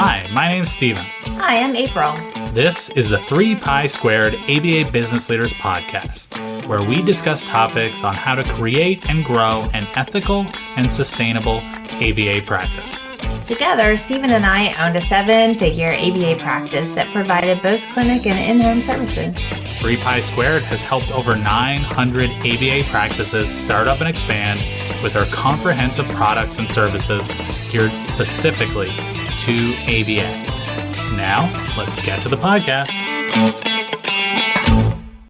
Hi, my name's Steven. Hi, I'm April. This is the 3 Pi Squared ABA Business Leaders Podcast, where we discuss topics on how to create and grow an ethical and sustainable ABA practice. Together, Steven and I owned a 7-figure ABA practice that provided both clinic and in-home services. 3 Pi Squared has helped over 900 ABA practices start up and expand with our comprehensive products and services geared specifically to ABA. Now, let's get to the podcast.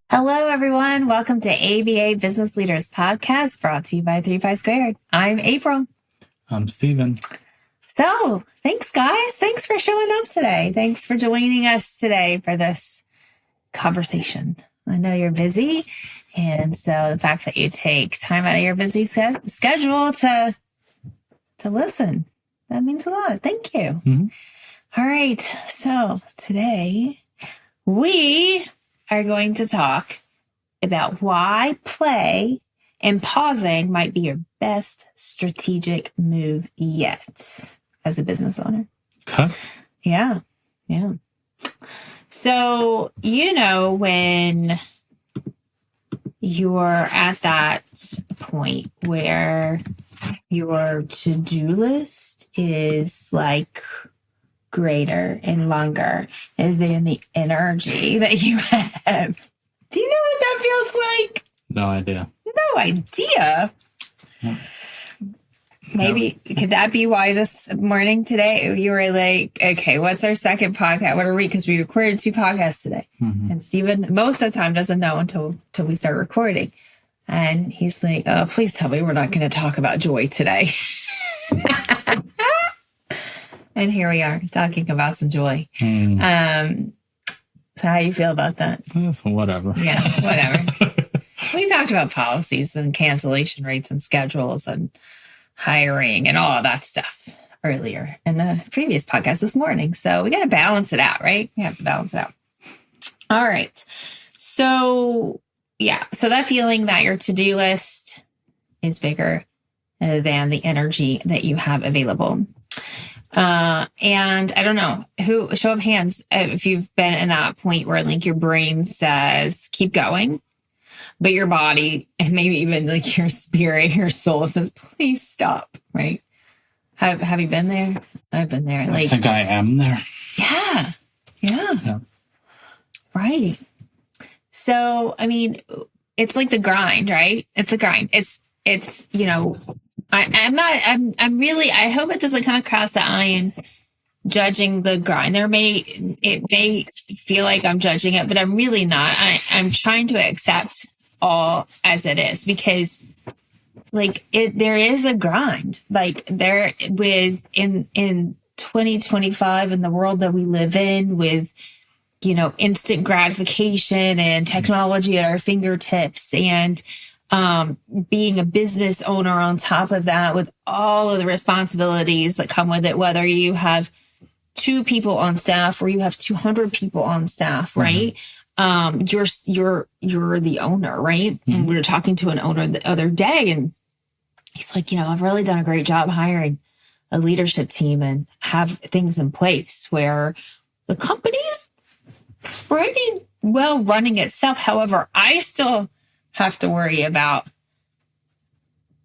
Hello, everyone. Welcome to ABA Business Leaders Podcast, brought to you by 3 Pi Squared. I'm April. I'm Steven. So, thanks, guys. Thanks for showing up today. Thanks for joining us today for this conversation. I know you're busy, and so the fact that you take time out of your busy schedule to listen, that means a lot. Thank you. Mm-hmm. All right. So today we are going to talk about why play and pausing might be your best strategic move yet as a business owner. Okay. Yeah. So, when you're at that point where your to-do list is like greater and longer than the energy that you have. Do you know what that feels like? No idea. No idea. Maybe could that be why this morning today you were like, okay, what's our second podcast? What are we? Because we recorded 2 podcasts today, and Steven most of the time doesn't know until we start recording, and he's like, "Oh, please tell me we're not going to talk about joy today." And here we are talking about some joy. So how do you feel about that? Whatever. Yeah, whatever. We talked about policies and cancellation rates and schedules and hiring and all of that stuff earlier in the previous podcast this morning. So we got to balance it out, right? We have to balance it out. All right. So yeah. So that feeling that your to-do list is bigger than the energy that you have available. And I don't know show of hands, if you've been in that point where like your brain says, keep going, but your body and maybe even like your spirit, your soul says, please stop. Right. Have you been there? I've been there. I think I am there. Yeah. Right. So, I mean, it's like the grind, right? It's a grind. It's, I hope it doesn't come across that I am judging the grind. It may feel like I'm judging it, but I'm really not. I'm trying to accept all as it is, because like there is a grind, like there in 2025 in the world that we live in with, instant gratification and technology at our fingertips and, being a business owner on top of that with all of the responsibilities that come with it, whether you have 2 people on staff or you have 200 people on staff, right? You're the owner, right? And we were talking to an owner the other day, and he's like, I've really done a great job hiring a leadership team and have things in place where the company's pretty well running itself. However, I still have to worry about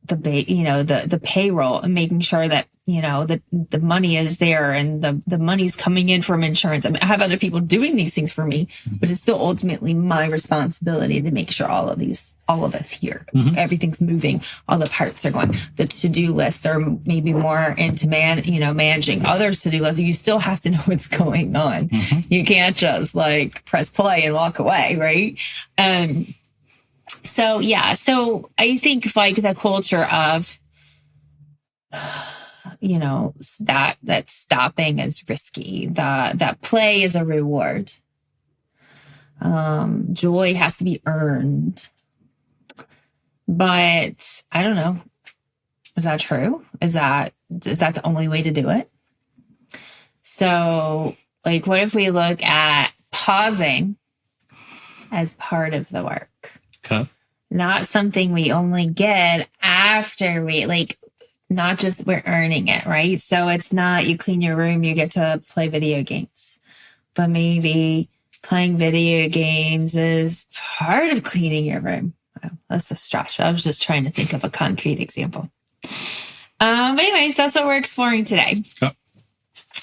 the payroll and making sure that, the money is there and the money's coming in from insurance. I mean, I have other people doing these things for me, but it's still ultimately my responsibility to make sure all of it's here. Everything's moving. All the parts are going. The to-do lists are maybe more into managing others' to-do lists. You still have to know what's going on. You can't just like press play and walk away. Right. So I think like the culture of, that stopping is risky, that play is a reward. Joy has to be earned, but I don't know. Is that true? Is that the only way to do it? So like, what if we look at pausing as part of the work? Okay. Not something we only get after we not just we're earning it, right? So it's not you clean your room, you get to play video games, but maybe playing video games is part of cleaning your room. Oh, that's a stretch. I was just trying to think of a concrete example. But anyways, that's what we're exploring today. Okay.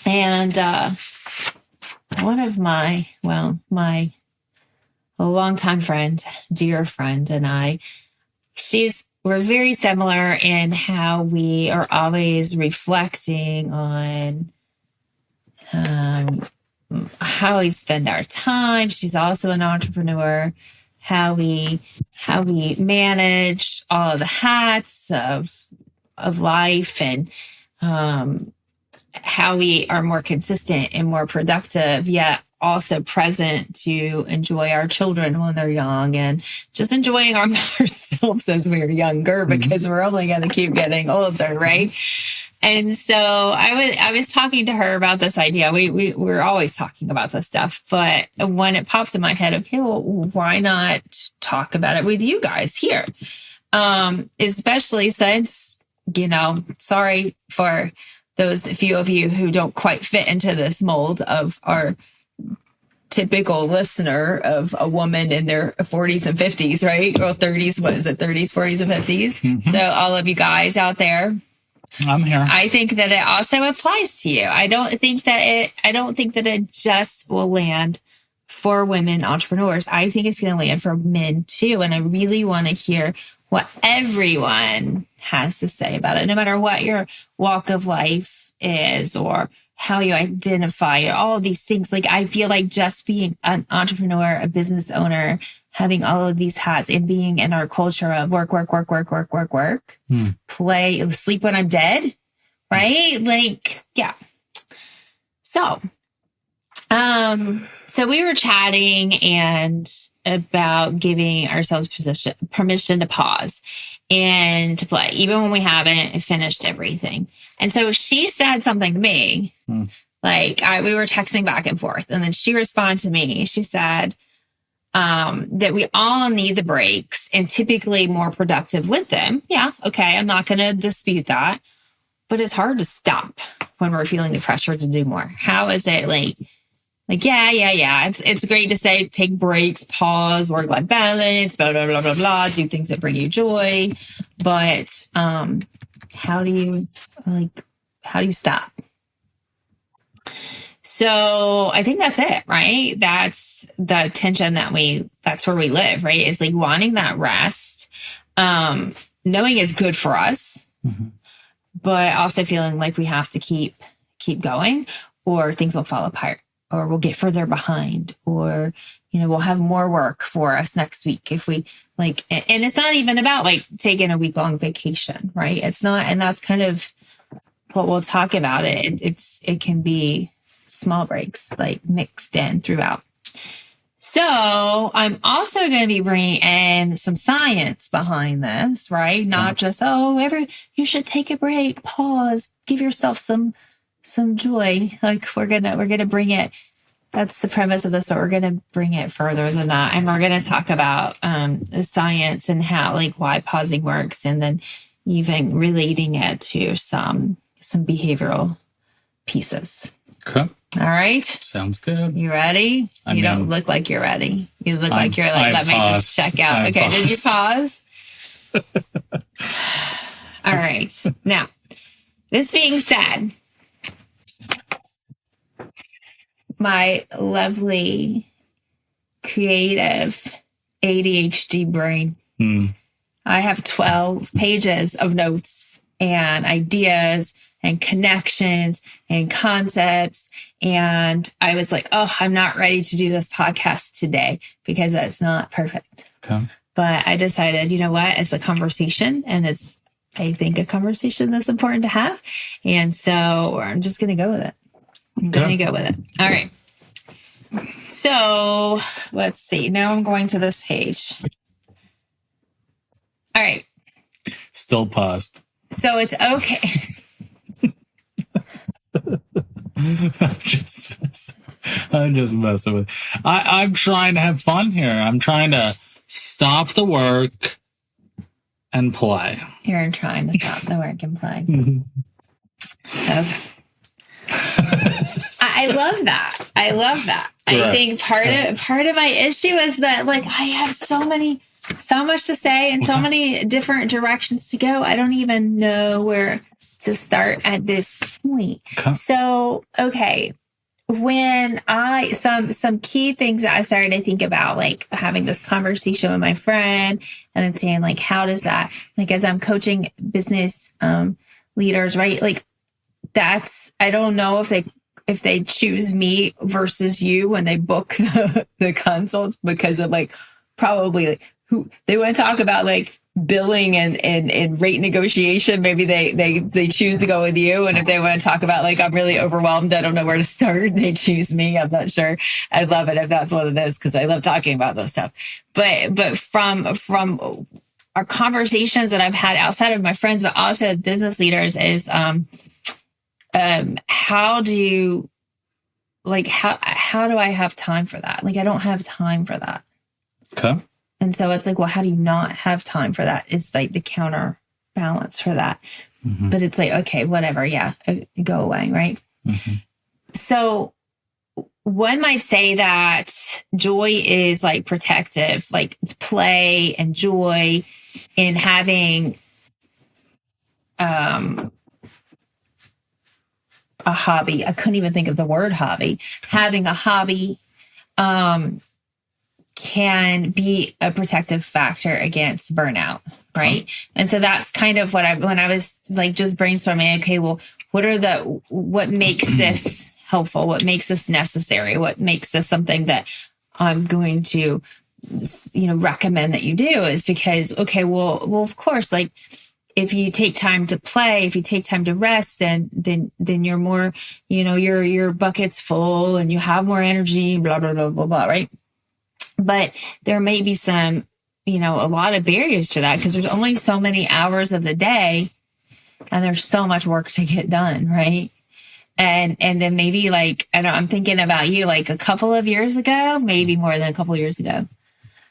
And one of my longtime friend, dear friend, and I, we're very similar in how we are always reflecting on how we spend our time. She's also an entrepreneur. How we manage all of the hats of life, and how we are more consistent and more productive, yet also present to enjoy our children when they're young, and just enjoying ourselves as we're younger, because we're only going to keep getting older, right? And so I was talking to her about this idea. We're always talking about this stuff, but when it popped in my head, okay, well, why not talk about it with you guys here? Especially since, sorry for those few of you who don't quite fit into this mold of our typical listener of a woman in their 40s and 50s, right? Or 30s, what is it? 30s, 40s, and 50s. Mm-hmm. So all of you guys out there, I'm here. I think that it also applies to you. I don't think that it just will land for women entrepreneurs. I think it's going to land for men too. And I really want to hear what everyone has to say about it, no matter what your walk of life is or how you identify, all of these things. Like, I feel like just being an entrepreneur, a business owner, having all of these hats, and being in our culture of work, play, sleep when I'm dead, right? Like, yeah. So we were chatting and about giving ourselves permission to pause and to play, even when we haven't finished everything. And so she said something to me, we were texting back and forth, and then she responded to me. She said that we all need the breaks, and typically more productive with them. Yeah, okay, I'm not going to dispute that, but it's hard to stop when we're feeling the pressure to do more. How is it yeah. It's great to say take breaks, pause, work-life balance, blah, blah, blah, blah, blah, do things that bring you joy. But how do you stop? So I think that's it, right? That's the tension that's where we live, right? Is like wanting that rest, knowing it's good for us, but also feeling like we have to keep going, or things will fall apart, or we'll get further behind, or, we'll have more work for us next week if we and it's not even about taking a week-long vacation, right? It's not. And that's kind of what we'll talk about. It can be small breaks, mixed in throughout. So I'm also going to be bringing in some science behind this, right? Not just, you should take a break, pause, give yourself some joy. We're going to bring it. That's the premise of this, but we're going to bring it further than that. And we're going to talk about the science and how, why pausing works, and then even relating it to some behavioral pieces. Okay. All right. Sounds good. You ready? You don't look like you're ready. You look like you're let me just check out. Okay. Did you pause? All right. Now, this being said, my lovely, creative ADHD brain, I have 12 pages of notes and ideas and connections and concepts. And I was like, I'm not ready to do this podcast today because that's not perfect. Okay. But I decided, you know what? It's a conversation, and I think a conversation that's important to have. And so I'm just going to go with it. All right. So let's see. Now I'm going to this page. All right. Still paused. So it's okay. I'm just messing with. I'm trying to have fun here. I'm trying to stop the work and play. You're trying to stop the work and play. Okay. I love that. I love that. Right. I think part of my issue is that like I have so much to say and so many different directions to go. I don't even know where to start at this point. Okay. So, okay. When some key things that I started to think about, like having this conversation with my friend and then saying like, how does that, like, as I'm coaching business leaders, right? Like I don't know if they choose me versus you when they book the consults, because of like, probably like who they want to talk about, like billing and rate negotiation. Maybe they choose to go with you. And if they want to talk about like, I'm really overwhelmed, I don't know where to start, they choose me. I'm not sure. I love it if that's what it is, because I love talking about this stuff. But from our conversations that I've had outside of my friends, but also with business leaders, is how do I have time for that? Like, I don't have time for that. Okay. And so it's like, well, how do you not have time for that? Is like the counterbalance for that. Mm-hmm. But it's like, okay, whatever. Yeah. Go away. Right. Mm-hmm. So one might say that joy is like protective, like play and joy in having, a hobby. I couldn't even think of the word hobby. Having a hobby, can be a protective factor against burnout, right? And so that's kind of when I was like just brainstorming, okay, well, what makes this helpful? What makes this necessary? What makes this something that I'm going to, recommend that you do, is because, okay, well, of course, like if you take time to play, if you take time to rest, then you're more, your bucket's full and you have more energy, blah, blah, blah, blah, blah, right? But there may be some, a lot of barriers to that, because there's only so many hours of the day and there's so much work to get done. Right. And then maybe like, I'm thinking about you, like a couple of years ago, maybe more than a couple of years ago,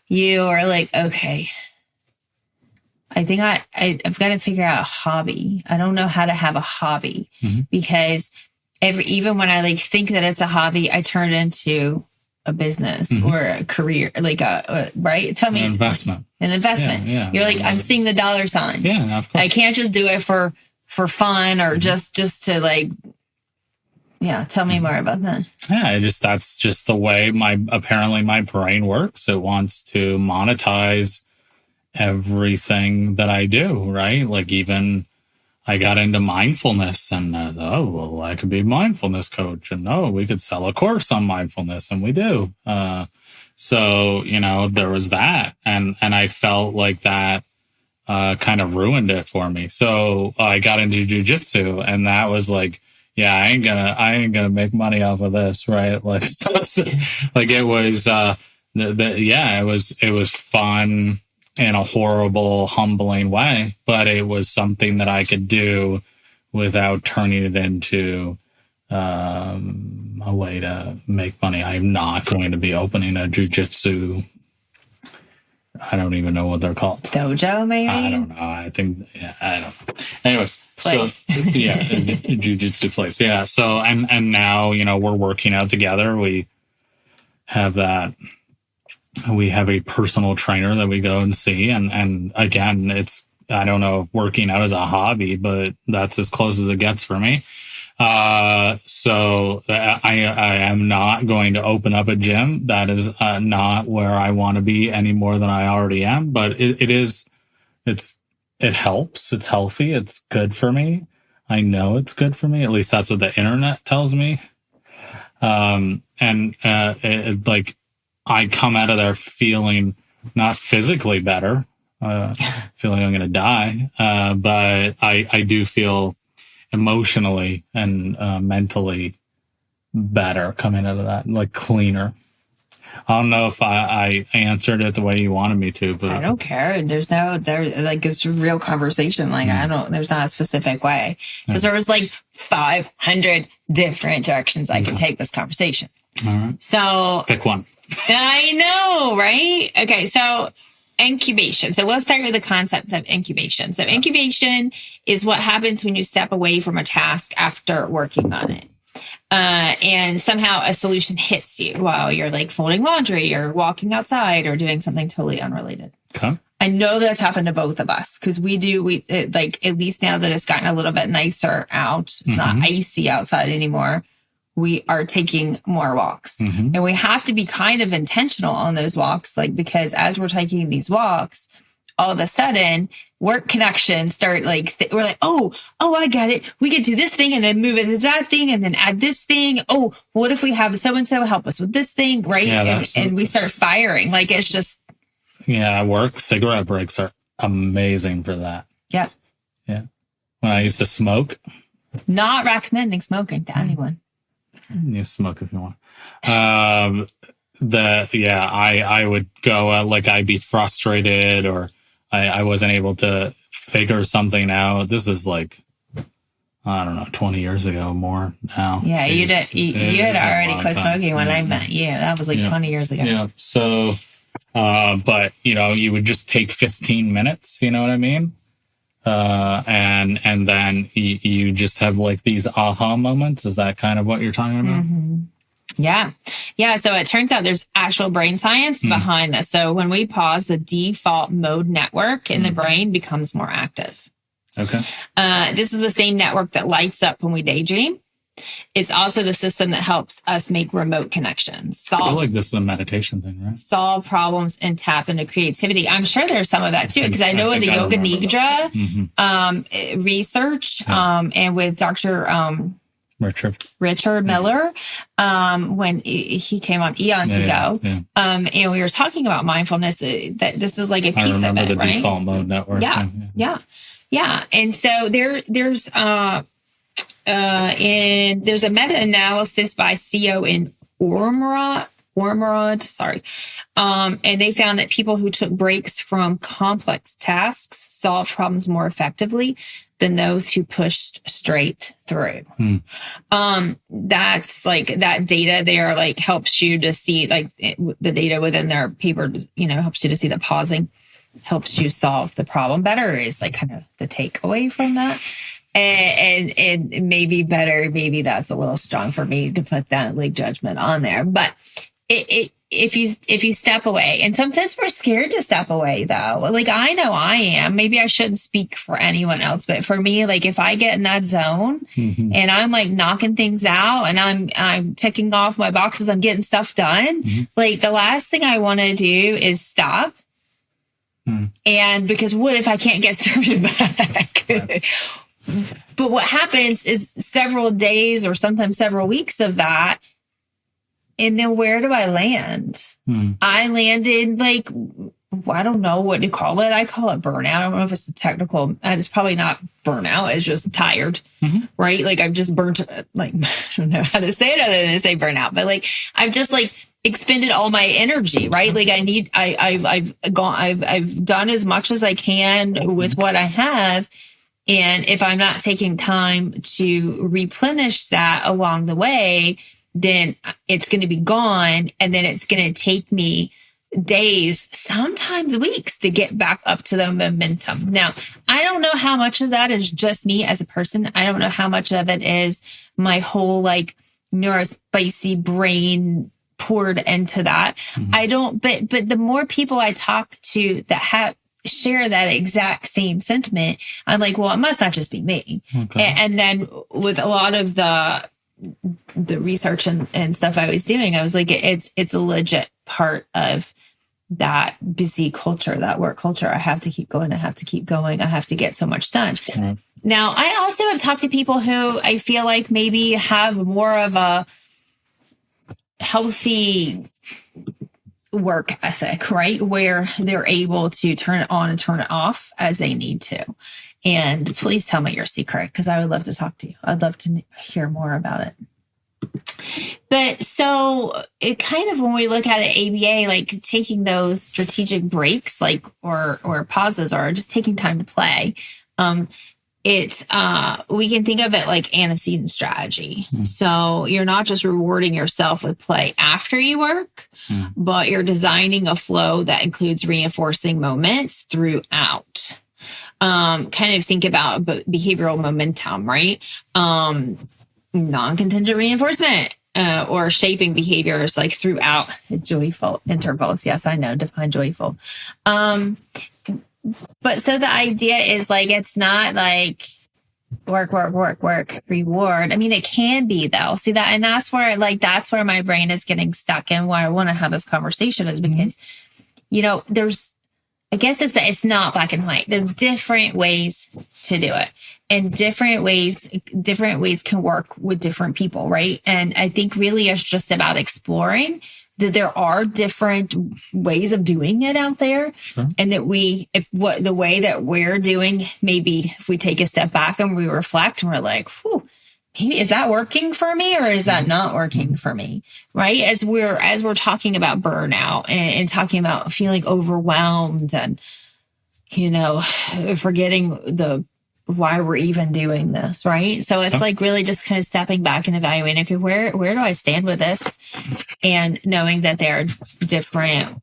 you are like, okay, I think I've got to figure out a hobby. I don't know how to have a hobby, because even when I like think that it's a hobby, I turn it into a business or a career, like right? Tell me. An investment. Yeah. You're like, I'm seeing the dollar signs. Yeah, of course. I can't just do it for fun or just to like, tell me more about that. Yeah, that's just the way apparently my brain works. It wants to monetize everything that I do, right? Like even I got into mindfulness and I could be a mindfulness coach, and we could sell a course on mindfulness, and we do. So, there was that, and I felt like that kind of ruined it for me. So I got into jujitsu, and that was like, yeah, I ain't gonna make money off of this, right? Like, like it was, it was fun in a horrible, humbling way, but it was something that I could do without turning it into a way to make money. I'm not going to be opening a jujitsu. I don't even know what they're called. Dojo, maybe? I don't know. I think, I don't know. Anyways. Place. So, a jujitsu place. Yeah. So, and now, we're working out together. We have a personal trainer that we go and see. And again, I don't know if working out is a hobby, but that's as close as it gets for me. So I am not going to open up a gym. That is not where I want to be any more than I already am. But it helps. It's healthy. It's good for me. I know it's good for me. At least that's what the internet tells me. Like I come out of there feeling not physically better, feeling I'm going to die. But I do feel emotionally and mentally better coming out of that, like cleaner. I don't know if I answered it the way you wanted me to, but I don't care. There's it's a real conversation. Like there's not a specific way, because there was like 500 different directions I could take this conversation. All right. So pick one. I know, right? Okay. So incubation. So let's start with the concept of incubation. So incubation is what happens when you step away from a task after working on it. And somehow a solution hits you while you're like folding laundry or walking outside or doing something totally unrelated. Okay. I know that's happened to both of us because like at least now that it's gotten a little bit nicer out, it's not icy outside anymore. We are taking more walks and we have to be kind of intentional on those walks. Like, because as we're taking these walks, all of a sudden work connections start like, we're like, oh, I got it. We could do this thing and then move it to that thing and then add this thing. Oh, what if we have so-and-so help us with this thing? Right. Yeah, and we start firing. Like, it's just. Yeah. Work cigarette breaks are amazing for that. Yeah. Yeah. When I used to smoke. Not recommending smoking to anyone. You smoke if you want. I would go like I'd be frustrated or I wasn't able to figure something out. This is like, I don't know, 20 years ago more now. Yeah, you did. You had already quit smoking when I met you. That was like 20 years ago. Yeah. So, but you would just take 15 minutes, you know what I mean? And then you just have like these aha moments. Is that kind of what you're talking about? Yeah. Yeah. So it turns out there's actual brain science behind this. So when we pause, the default mode network in the brain becomes more active. Okay. This is the same network that lights up when we daydream. It's also the system that helps us make remote connections. I feel like this is a meditation thing, right? Solve problems and tap into creativity. I'm sure there's some of that too, because I know in the Yoga Nidra research and with Dr. Richard Miller, when he came on eons ago, and we were talking about mindfulness, that this is like a piece of it, the right? Default mode network. Yeah. And so there's a meta-analysis by CO and Ormerod, and they found that people who took breaks from complex tasks solved problems more effectively than those who pushed straight through. That's like that data there, like helps you to see like the data within their paper, helps you to see that pausing helps you solve the problem better is like kind of the takeaway from that. And maybe that's a little strong for me to put that like judgment on there, but if you step away, and sometimes we're scared to step away though. Like I know I am, maybe I shouldn't speak for anyone else, but for me, like if I get in that zone and I'm like knocking things out and I'm ticking off my boxes, I'm getting stuff done. Like the last thing I want to do is stop. And because what if I can't get started back? Right. But what happens is several days or sometimes several weeks of that. And then where do I land? I landed like, I don't know what to call it. I call it burnout. I don't know if it's a technical, it's probably not burnout. It's just tired, right? Like I've just burnt, like, I don't know how to say it other than to say burnout, but like, I've just like expended all my energy, right? Like I've done as much as I can with what I have. And if I'm not taking time to replenish that along the way, then it's going to be gone. And then it's going to take me days, sometimes weeks to get back up to the momentum. Now, I don't know how much of that is just me as a person. I don't know how much of it is my whole like neurospicy brain poured into that. I don't, but the more people I talk to that share that exact same sentiment, I'm like, well, it must not just be me. Okay. And then with a lot of the research and stuff I was doing, I was like, it's a legit part of that busy culture, that work culture. I have to keep going. I have to get so much done. Now, I also have talked to people who I feel like maybe have more of a healthy work ethic, right? Where they're able to turn it on and turn it off as they need to. And please tell me your secret, because I would love to talk to you. I'd love to hear more about it. But so it kind of, when we look at it, ABA, like taking those strategic breaks, like, or pauses, or just taking time to play, it's we can think of it like antecedent strategy. So you're not just rewarding yourself with play after you work, but you're designing a flow that includes reinforcing moments throughout. Kind of think about behavioral momentum, right? Non-contingent reinforcement, or shaping behaviors like throughout joyful intervals. Yes, I know, define joyful. But so the idea is like, it's not like work, reward. I mean, it can be though. See that? And that's where my brain is getting stuck in, why I want to have this conversation is because, I guess it's not black and white. There's different ways to do it, and different ways can work with different people. Right. And I think really it's just about exploring that there are different ways of doing it out there. Sure. And that the way that we're doing, maybe if we take a step back and we reflect and we're like, whew, maybe is that working for me or is that not working for me? Right. As we're talking about burnout and talking about feeling overwhelmed and, forgetting why we're even doing this. Right. So it's like really just kind of stepping back and evaluating, okay, where do I stand with this? And knowing that there are different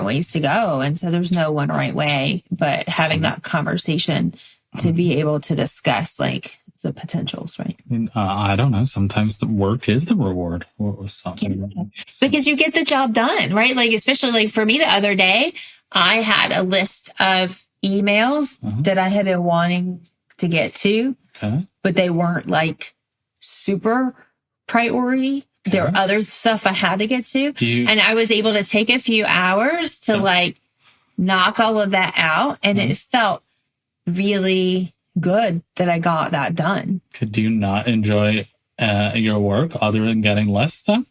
ways to go. And so there's no one right way, but having that conversation to be able to discuss like the potentials, right? I don't know. Sometimes the work is the reward or something. Yeah. Because you get the job done, right? Like, especially like for me the other day, I had a list of emails that I had been wanting to get to, but they weren't like super priority. There were other stuff I had to get to. And I was able to take a few hours to like knock all of that out. And it felt really good that I got that done. Could you not enjoy your work other than getting less done?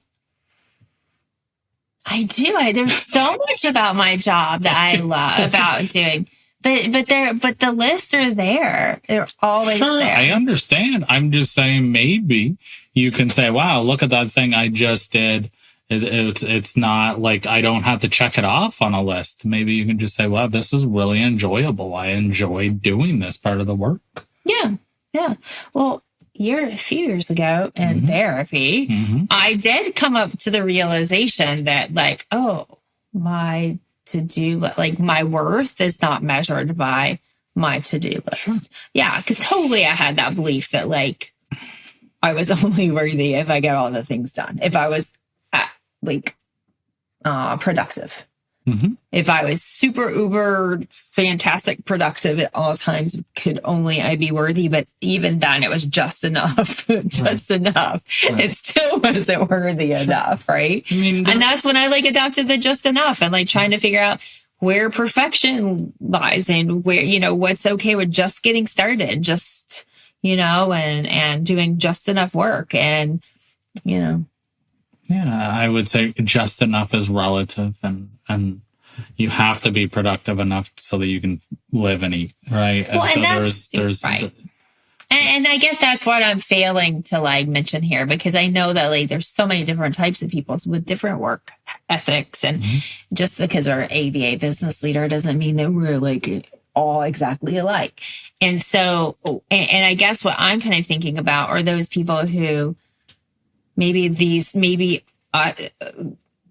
I do. There's so much about my job that I love about doing. But the lists are there. They're always there. I understand. I'm just saying maybe you can say, wow, look at that thing I just did. It's not like I don't have to check it off on a list. Maybe you can just say, wow, this is really enjoyable. I enjoy doing this part of the work. Yeah. Yeah. Well, a few years ago in therapy, I did come up to the realization that like, my to-do, like my worth is not measured by my to-do list. Sure. Yeah. Cause totally I had that belief that like I was only worthy if I get all the things done. If I was productive. If I was super uber fantastic productive at all times, could only I be worthy. But even then it was just enough, enough. Right. It still wasn't worthy enough. Right. And that's when I like adopted the just enough and like trying to figure out where perfection lies and where, what's okay with just getting started, just, and doing just enough work and, Yeah, I would say just enough is relative and you have to be productive enough so that you can live and eat, right? Well, and so there's right. And I guess that's what I'm failing to like mention here because I know that like there's so many different types of people with different work ethics and just because we're ABA business leader doesn't mean that we're like all exactly alike. And so, and I guess what I'm kind of thinking about are those people who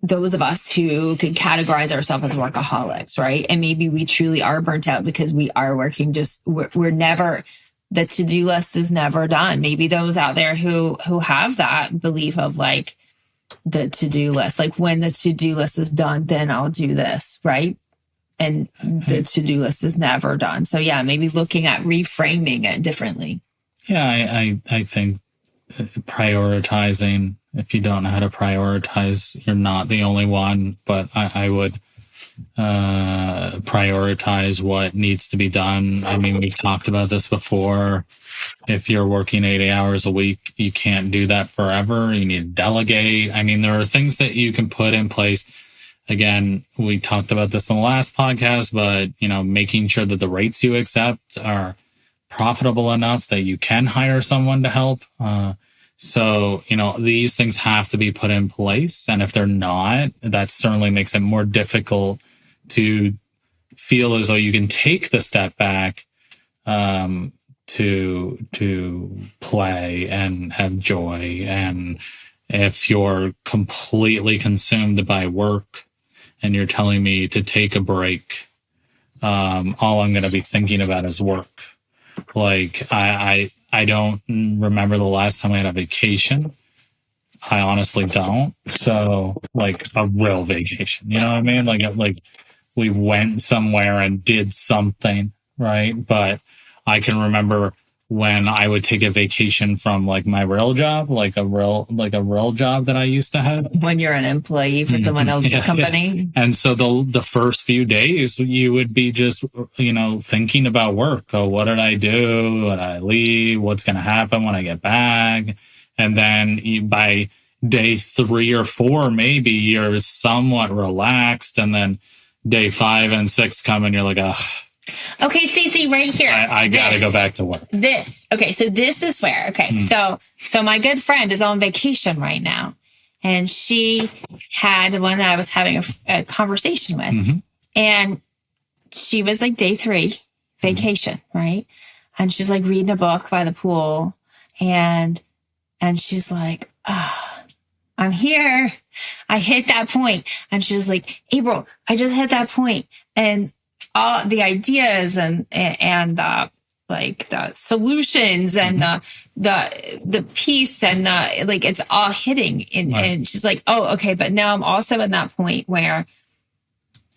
those of us who could categorize ourselves as workaholics, right? And maybe we truly are burnt out because we are working we're never, the to-do list is never done. Maybe those out there who have that belief of like the to-do list, like when the to-do list is done, then I'll do this, right? And the to-do list is never done. So yeah, maybe looking at reframing it differently. Yeah, I think prioritizing, if you don't know how to prioritize, you're not the only one, but I would prioritize what needs to be done. I mean, we've talked about this before. If you're working 80 hours a week, you can't do that forever. You need to delegate. I mean, there are things that you can put in place. Again, we talked about this in the last podcast, but, making sure that the rates you accept are profitable enough that you can hire someone to help. So, these things have to be put in place. And if they're not, that certainly makes it more difficult to feel as though you can take the step back to play and have joy. And if you're completely consumed by work and you're telling me to take a break, all I'm going to be thinking about is work. Like I don't remember the last time I had a vacation. I honestly don't. So like a real vacation, you know what I mean? Like we went somewhere and did something, right? But I can remember when I would take a vacation from like my real job, like a real job that I used to have. When you're an employee for someone else's company. Yeah. And so the first few days you would be just, thinking about work. Oh, what did I do? Would I leave? What's going to happen when I get back? And then by day 3 or 4, maybe you're somewhat relaxed. And then day 5 and 6 come and you're like, ugh. Okay, Cece, right here. I got to go back to work. Okay, so this is where, so my good friend is on vacation right now. And she had one that I was having a conversation with. Mm-hmm. And she was like day 3 vacation, right? And she's like reading a book by the pool. And she's like, I'm here. I hit that point. And she was like, April, I just hit that point. And all the ideas and like the solutions and the peace and the, like, it's all hitting. And she's like, oh, okay. But now I'm also in that point where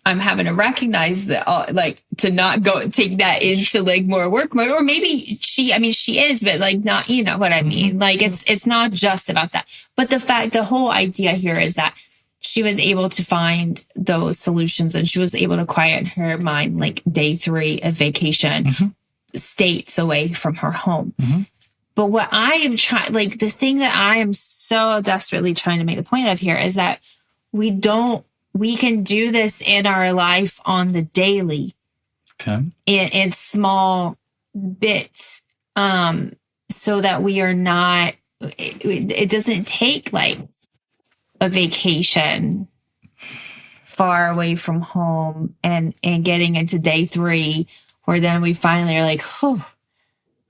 I'm having to recognize that, like, to not go take that into like more work mode, or maybe she is, but like not, you know what I mean? Like it's not just about that, but the whole idea here is that she was able to find those solutions and she was able to quiet her mind, like day 3 of vacation, states away from her home. But what I am trying, like the thing that I am so desperately trying to make the point of here is that we can do this in our life on the daily, in small bits, so that we are not, it doesn't take like a vacation far away from home and getting into day 3, where then we finally are like, oh,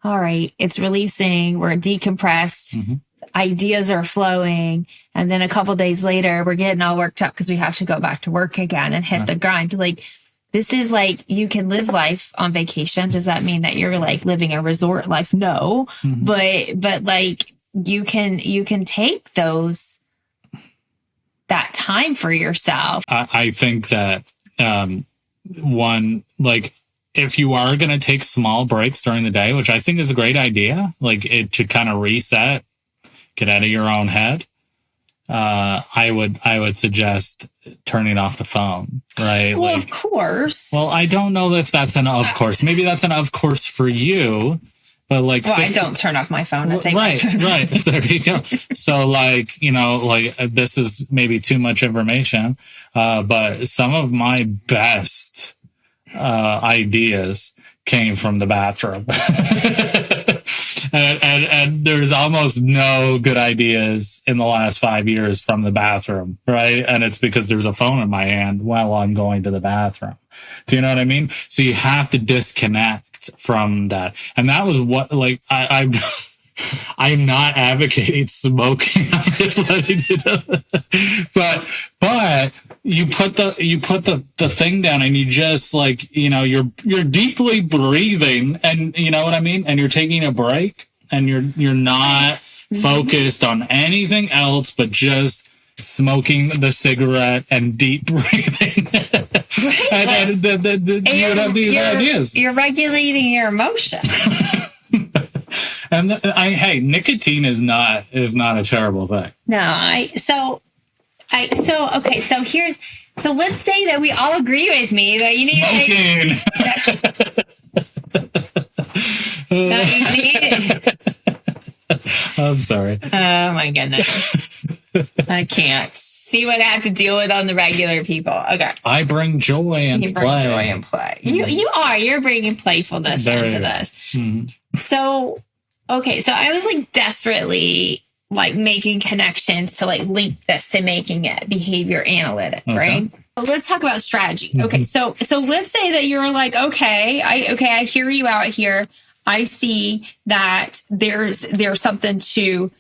all right, it's releasing, we're decompressed, ideas are flowing, and then a couple days later we're getting all worked up because we have to go back to work again and hit the grind. Like, this is like, you can live life on vacation. Does that mean that you're like living a resort life? No, but like you can take that time for yourself. I think that one, like, if you are going to take small breaks during the day, which I think is a great idea, like it to kind of reset, get out of your own head, I would suggest turning off the phone, right? Well, like, of course. Well, I don't know if that's an of course. Maybe that's an of course for you. But like, well, I don't turn off my phone. Right. So there you go. So like, this is maybe too much information, but some of my best ideas came from the bathroom. and there's almost no good ideas in the last 5 years from the bathroom, right? And it's because there's a phone in my hand while I'm going to the bathroom. Do you know what I mean? So you have to disconnect from that. And that was what, like, I'm not advocating smoking. I'm just letting you know. But you put the thing down and you just, like, you're deeply breathing, and you know what I mean? And you're taking a break and you're not focused on anything else but just smoking the cigarette and deep breathing. and you would have these ideas. You're regulating your emotion. And hey, nicotine is not a terrible thing. No, so let's say that we all agree with me that you need smoking. I'm sorry. Oh my goodness. I can't see what I have to deal with on the regular people. Okay. I bring joy and play. You're bringing playfulness into this. So I was like desperately like making connections to like link this and making it behavior analytic, right? Let's talk about strategy. Okay. So let's say that you're like, okay, I hear you out here. I see that there's something to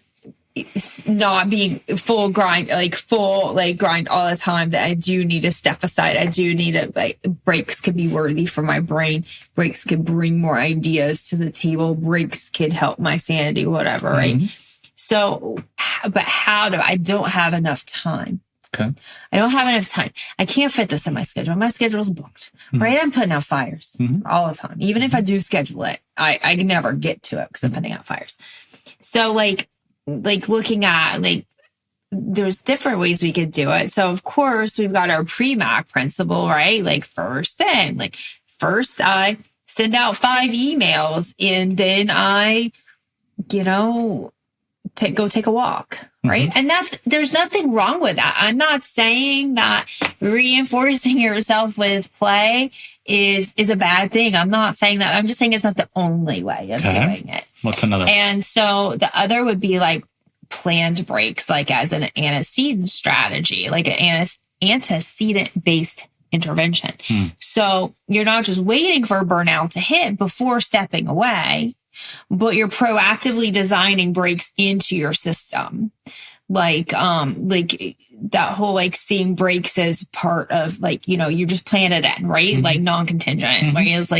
not being full grind all the time, that I do need to step aside. I do need breaks could be worthy for my brain. Breaks could bring more ideas to the table. Breaks could help my sanity, whatever, right? So, but I don't have enough time. Okay. I don't have enough time. I can't fit this in my schedule. My schedule is booked, right? I'm putting out fires all the time. Even if I do schedule it, I never get to it because I'm putting out fires. So looking at there's different ways we could do it. So of course we've got our pre-Mac principle, right? First I send out 5 emails, and then I, go take a walk, right? And there's nothing wrong with that. I'm not saying that reinforcing yourself with play is a bad thing. I'm not saying that. I'm just saying it's not the only way of doing it. What's another? And so the other would be planned breaks, as an antecedent strategy, an antecedent based intervention. So you're not just waiting for burnout to hit before stepping away, but you're proactively designing breaks into your system. That whole seeing breaks as part of you just plan it in, right? Non-contingent, right? It's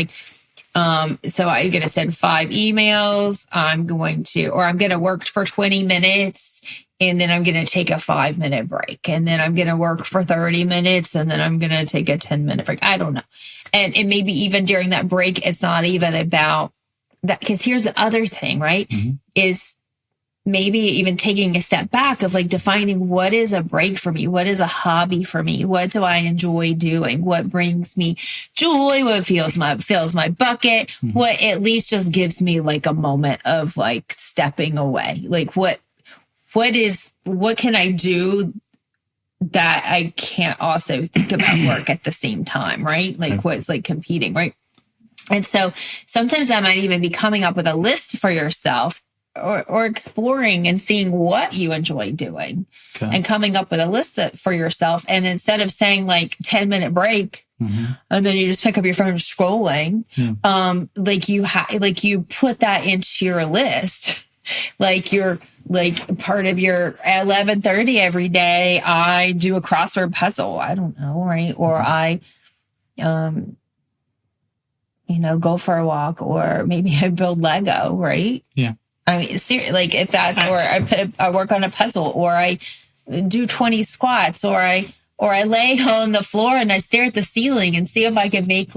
so I'm going to send 5 emails. I'm going to work for 20 minutes, and then I'm going to take a 5-minute break, and then I'm going to work for 30 minutes, and then I'm going to take a 10-minute break. I don't know. And maybe even during that break, it's not even about that, because here's the other thing, right? Is maybe even taking a step back of defining what is a break for me? What is a hobby for me? What do I enjoy doing? What brings me joy? What fills my bucket? What at least just gives me a moment of stepping away? What can I do that I can't also think about work at the same time, right? What's competing, right? And so sometimes that might even be coming up with a list for yourself, or exploring and seeing what you enjoy doing, and coming up with a list for yourself. And instead of saying 10-minute break, and then you just pick up your phone scrolling, you put that into your list. You're part of your 11:30 every day, I do a crossword puzzle. I don't know, right? Or I, go for a walk, or maybe I build Lego, right? Yeah. I mean, if that's, or I work on a puzzle, or I do 20 squats, or I lay on the floor and I stare at the ceiling and see if I can make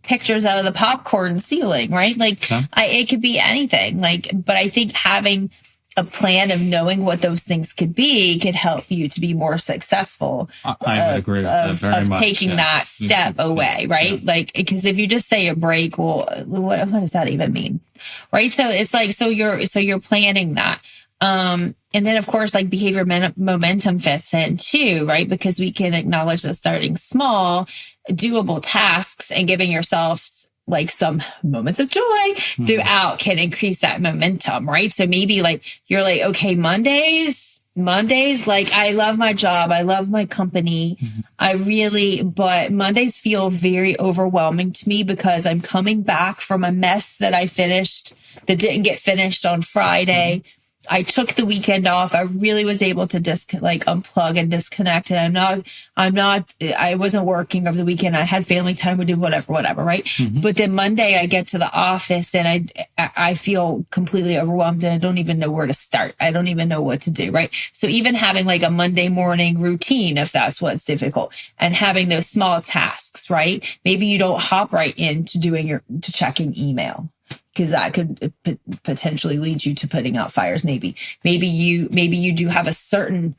pictures out of the popcorn ceiling, right? It could be anything. But I think having a plan of knowing what those things could be could help you to be more successful. I would agree with that very much. Taking that step away, right? Because if you just say a break, well, what does that even mean? Right. So it's so you're planning that. And then of course, behavior momentum fits in too, right? Because we can acknowledge that starting small, doable tasks and giving yourself some moments of joy throughout can increase that momentum, right? So maybe you're okay, Mondays, I love my job. I love my company. But Mondays feel very overwhelming to me because I'm coming back from a mess that I finished that didn't get finished on Friday. I took the weekend off. I really was able to unplug and disconnect. And I wasn't working over the weekend. I had family time to do whatever, right? But then Monday I get to the office and I feel completely overwhelmed and I don't even know where to start. I don't even know what to do, right? So even having a Monday morning routine, if that's what's difficult, and having those small tasks, right? Maybe you don't hop right into to checking email, because that could potentially lead you to putting out fires. Maybe you do have a certain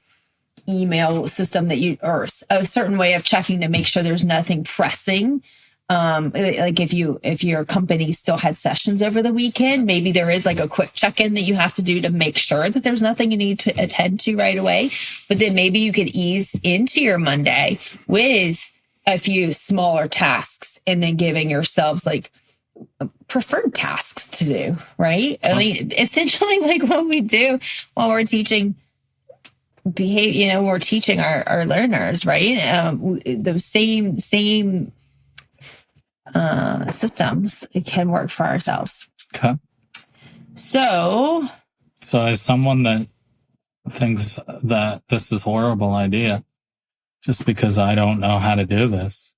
email system or a certain way of checking to make sure there's nothing pressing. If your company still had sessions over the weekend, maybe there is a quick check-in that you have to do to make sure that there's nothing you need to attend to right away. But then maybe you could ease into your Monday with a few smaller tasks, and then giving yourselves preferred tasks to do, right? I mean, essentially what we do while we're teaching behavior, we're teaching our learners, right? Those same systems, it can work for ourselves. Okay. So as someone that thinks that this is a horrible idea, just because I don't know how to do this,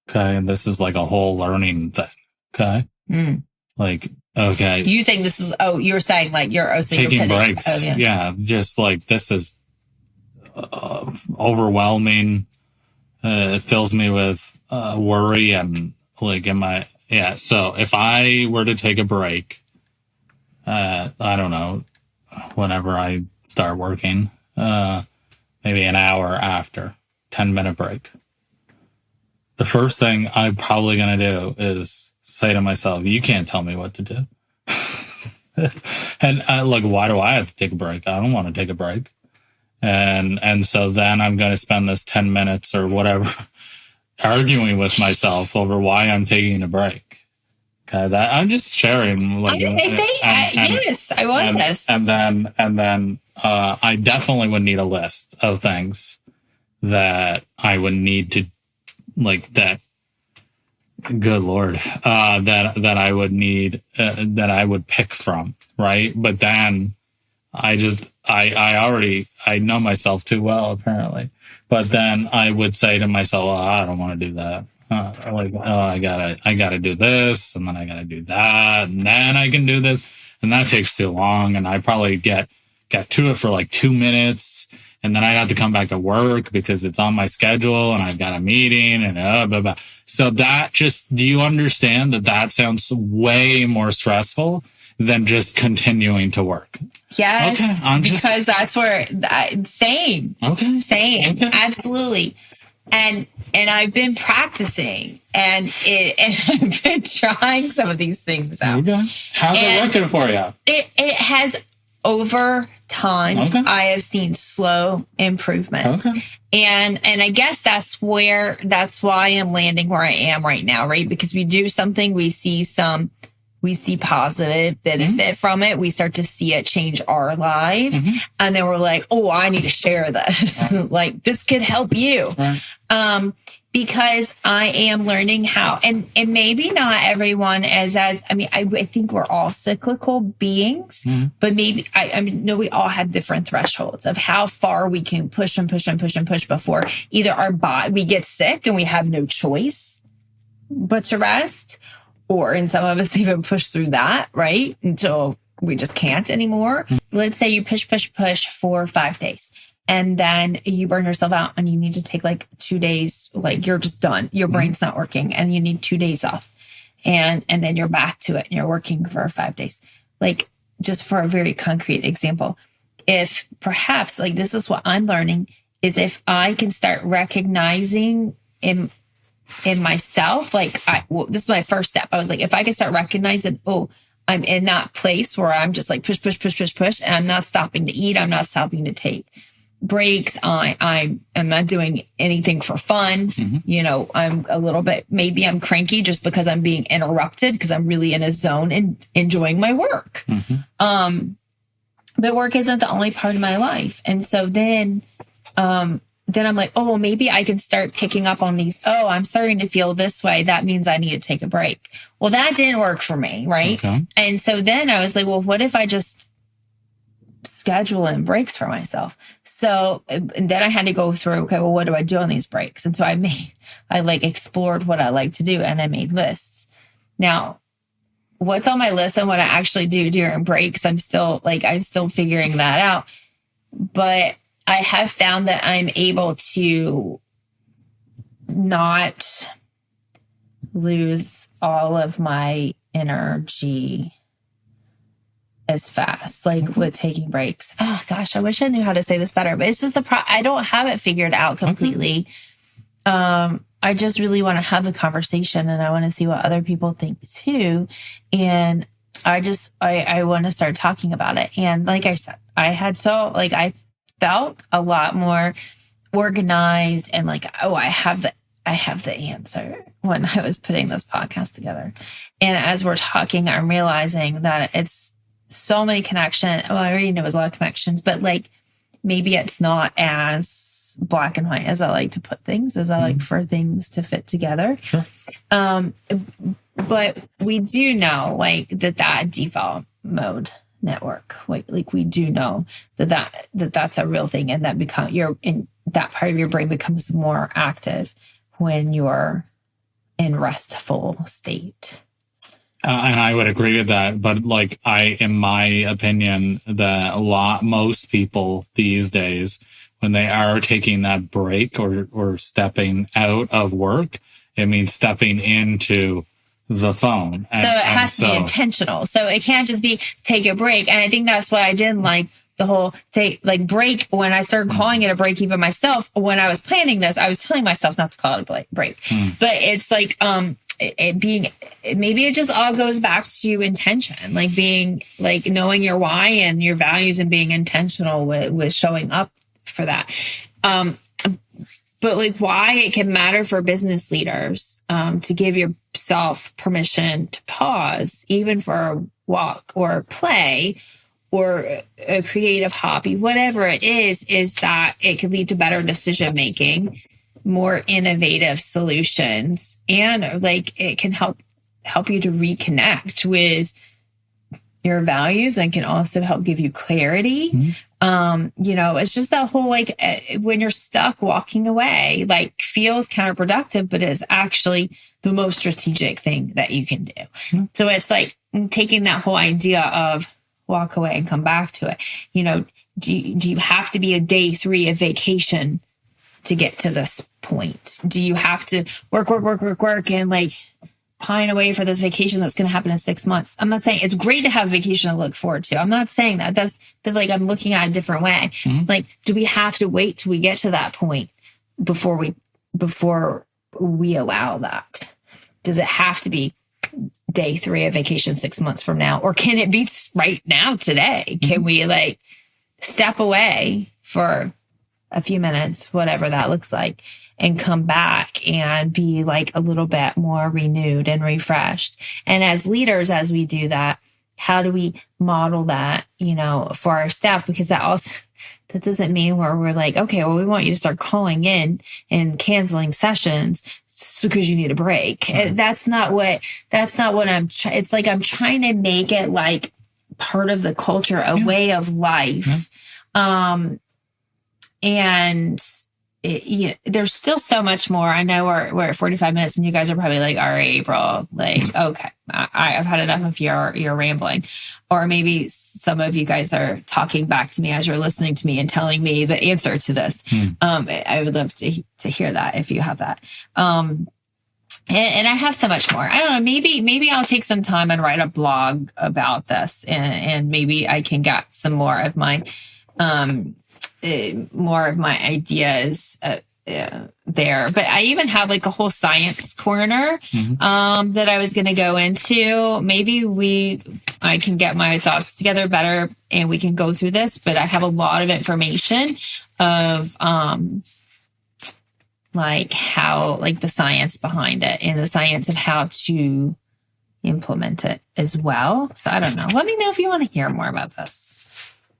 okay, and this is like a whole learning thing, okay? Like, okay. You think this is, you're saying like taking breaks. Yeah. Just like this is overwhelming. It fills me with worry and like so if I were to take a break, I don't know, whenever I start working, maybe an hour after, 10-minute break. The first thing I'm probably going to do is say to myself, you can't tell me what to do. And look, why do I have to take a break? I don't want to take a break. And so then I'm going to spend this 10 minutes or whatever arguing with myself over why I'm taking a break. Okay, that I'm just sharing. Like, yes, I want this. And then I definitely would need a list of things that I would need to, like, that. Good Lord, that I would need, that I would pick from, right? But then I know myself too well, apparently. But then I would say to myself, oh, I don't want to do that. I gotta do this, and then I gotta do that, and then I can do this, and that takes too long, and I probably get to it for like 2 minutes, and then I have to come back to work because it's on my schedule, and I've got a meeting, and blah, blah. So that just, do you understand that sounds way more stressful than just continuing to work? Yes, okay, because that's where same. Okay, same, okay. Absolutely. And I've been practicing and I've been trying some of these things out. Okay. How's it working for you? It has over time. Okay. I have seen slow improvements. Okay. And I guess that's why I'm landing where I am right now, right? Because we do something, we see positive benefit from it. We start to see it change our lives. Mm-hmm. And then we're like, oh, I need to share this. Like, this could help you. Right. Because I am learning how, and maybe not everyone I think we're all cyclical beings, but maybe, we all have different thresholds of how far we can push and push and push and push before either our body, we get sick and we have no choice but to rest. Or in some of us even push through that, right? Until we just can't anymore. Let's say you push for 5 days and then you burn yourself out and you need to take like 2 days, like you're just done. Your brain's not working and you need 2 days off. And then you're back to it and you're working for 5 days. Like, just for a very concrete example, if perhaps, like, this is what I'm learning, is if I can start recognizing in myself, this is my first step. I was like, if I can start recognizing, oh, I'm in that place where I'm just like push, and I'm not stopping to eat. I'm not stopping to take breaks. I'm not doing anything for fun. Mm-hmm. I'm a little bit, maybe I'm cranky just because I'm being interrupted because I'm really in a zone and enjoying my work. Mm-hmm. But work isn't the only part of my life. And so then I'm like, oh, well, maybe I can start picking up on these. Oh, I'm starting to feel this way. That means I need to take a break. Well, that didn't work for me, right? Okay. And so then I was like, well, what if I just schedule in breaks for myself? So and then I had to go through, okay, well, what do I do on these breaks? And so I explored what I like to do and I made lists. Now, what's on my list and what I actually do during breaks, I'm still figuring that out. But I have found that I'm able to not lose all of my energy as fast, with taking breaks. Oh gosh, I wish I knew how to say this better, but it's just I don't have it figured out completely. Okay. I just really want to have a conversation and I want to see what other people think too. And I want to start talking about it. And like I said, I felt a lot more organized and I have the answer when I was putting this podcast together. And as we're talking, I'm realizing that it's so many connections. Well, I already know there's a lot of connections, but maybe it's not as black and white as I like to put things, as I like for things to fit together. Sure. but we do know like that default mode network, like we do know that's a real thing, and that that part of your brain becomes more active when you're in restful state. And I would agree with that. But like in my opinion, that most people these days, when they are taking that break or stepping out of work, it means stepping into the phone. So it has to be intentional. So it can't just be take a break. And I think that's why I didn't like the whole break. When I started calling it a break, even myself, when I was planning this, I was telling myself not to call it a break. But it's like, maybe it just all goes back to intention, like being like knowing your why and your values and being intentional with showing up for that. But like why it can matter for business leaders to give yourself permission to pause, even for a walk or play or a creative hobby, whatever it is that it can lead to better decision making, more innovative solutions, and like it can help you to reconnect with your values and can also help give you clarity. It's just that whole like when you're stuck, walking away like feels counterproductive, but is actually the most strategic thing that you can do. So it's like taking that whole idea of walk away and come back to it. Do you have to be a day 3 of vacation to get to this point? Do you have to work and like pine away for this vacation that's going to happen in 6 months? I'm not saying it's great to have a vacation to look forward to. I'm not saying that. But like I'm looking at it a different way. Like, do we have to wait till we get to that point before we allow that? Does it have to be day 3 of vacation 6 months from now, or can it be right now today? Can we like step away for a few minutes, whatever that looks like, and come back and be like a little bit more renewed and refreshed? And as leaders, as we do that, how do we model that, for our staff? Because that doesn't mean where we're like, okay, well, we want you to start calling in and canceling sessions because you need a break. Right. That's not what it's like. I'm trying to make it like part of the culture, a way of life. And there's still so much more. I know we're at 45 minutes and you guys are probably like, all right, April, like, okay, I've had enough of your rambling. Or maybe some of you guys are talking back to me as you're listening to me and telling me the answer to this. I would love to hear that if you have that. And I have so much more. I don't know. Maybe I'll take some time and write a blog about this, and maybe I can get some more of my ideas there. But I even have like a whole science corner that I was going to go into. Maybe I can get my thoughts together better and we can go through this. But I have a lot of information of like how, like the science behind it and the science of how to implement it as well. So I don't know. Let me know if you want to hear more about this.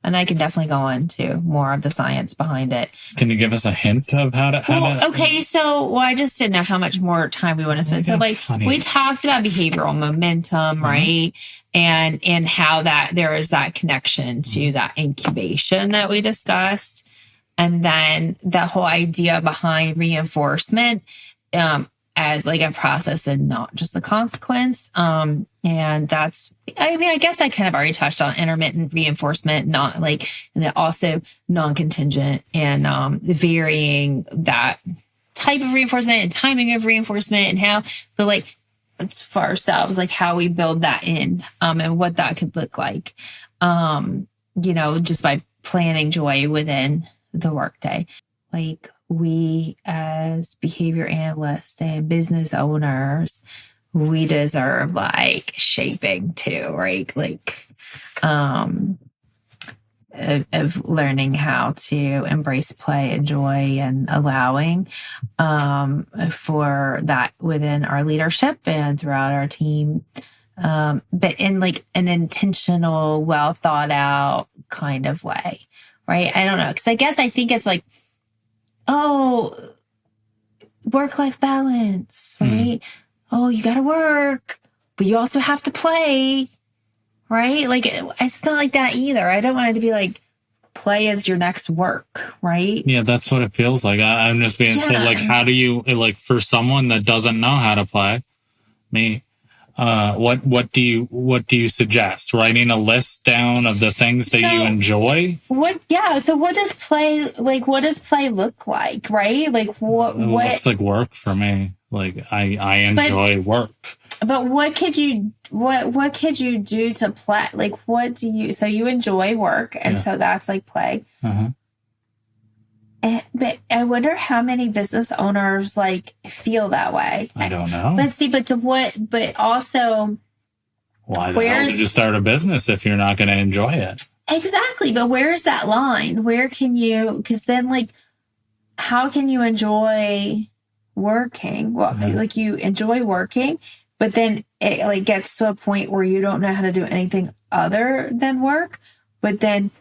And I can definitely go into more of the science behind it. Can you give us a hint of how to? Okay. So, I just didn't know how much more time we want to spend. So like we talked about behavioral momentum, right? And how that there is that connection to that incubation that we discussed. And then the whole idea behind reinforcement, as like a process and not just a consequence. And that's, I guess I kind of already touched on intermittent reinforcement, not like, and then also non-contingent and varying that type of reinforcement and timing of reinforcement and how, but like it's for ourselves, like how we build that in and what that could look like, just by planning joy within the workday. Like we as behavior analysts and business owners, we deserve like shaping too, right? Like of learning how to embrace play and joy and allowing for that within our leadership and throughout our team. But in like an intentional, well thought out kind of way, right? I don't know. Cause I think it's like, work-life balance, right? Oh, you got to work. but you also have to play, right? Like, it's not like that either. I don't want it to be like play is your next work, right? Yeah, that's what it feels like. I'm just being so like, how do you, like, for someone that doesn't know how to play, me, what do you suggest? Writing a list down of the things that you enjoy? So what does play look like, right? Like what It looks like work for me. Like I enjoy work. But what could you do to play? Like so you enjoy work, and so that's like play. Uh-huh. But I wonder how many business owners like feel that way. I don't know. But also, why the hell did you start a business if you're not going to enjoy it? Exactly. But where's that line? Where can you, because then like, how can you enjoy working? Well, like you enjoy working, but then it like gets to a point where you don't know how to do anything other than work, but then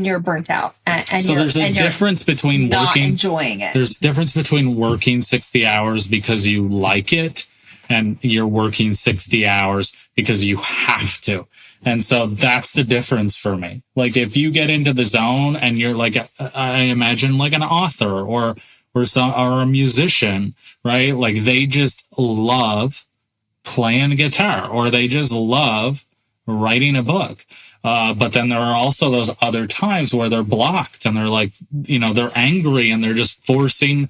you're burnt out. And so there's a difference between not enjoying it. There's a difference between working 60 hours because you like it and you're working 60 hours because you have to. And so that's the difference for me. Like if you get into the zone and you're like, I imagine like an author or a musician, right? Like they just love playing guitar or they just love writing a book. But then there are also those other times where they're blocked and they're like, they're angry and they're just forcing.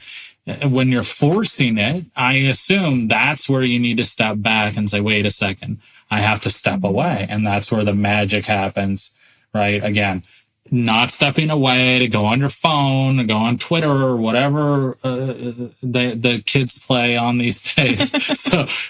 When you're forcing it, I assume that's where you need to step back and say, wait a second, I have to step away. And that's where the magic happens, right? Again, not stepping away to go on your phone, go on Twitter or whatever the kids play on these days.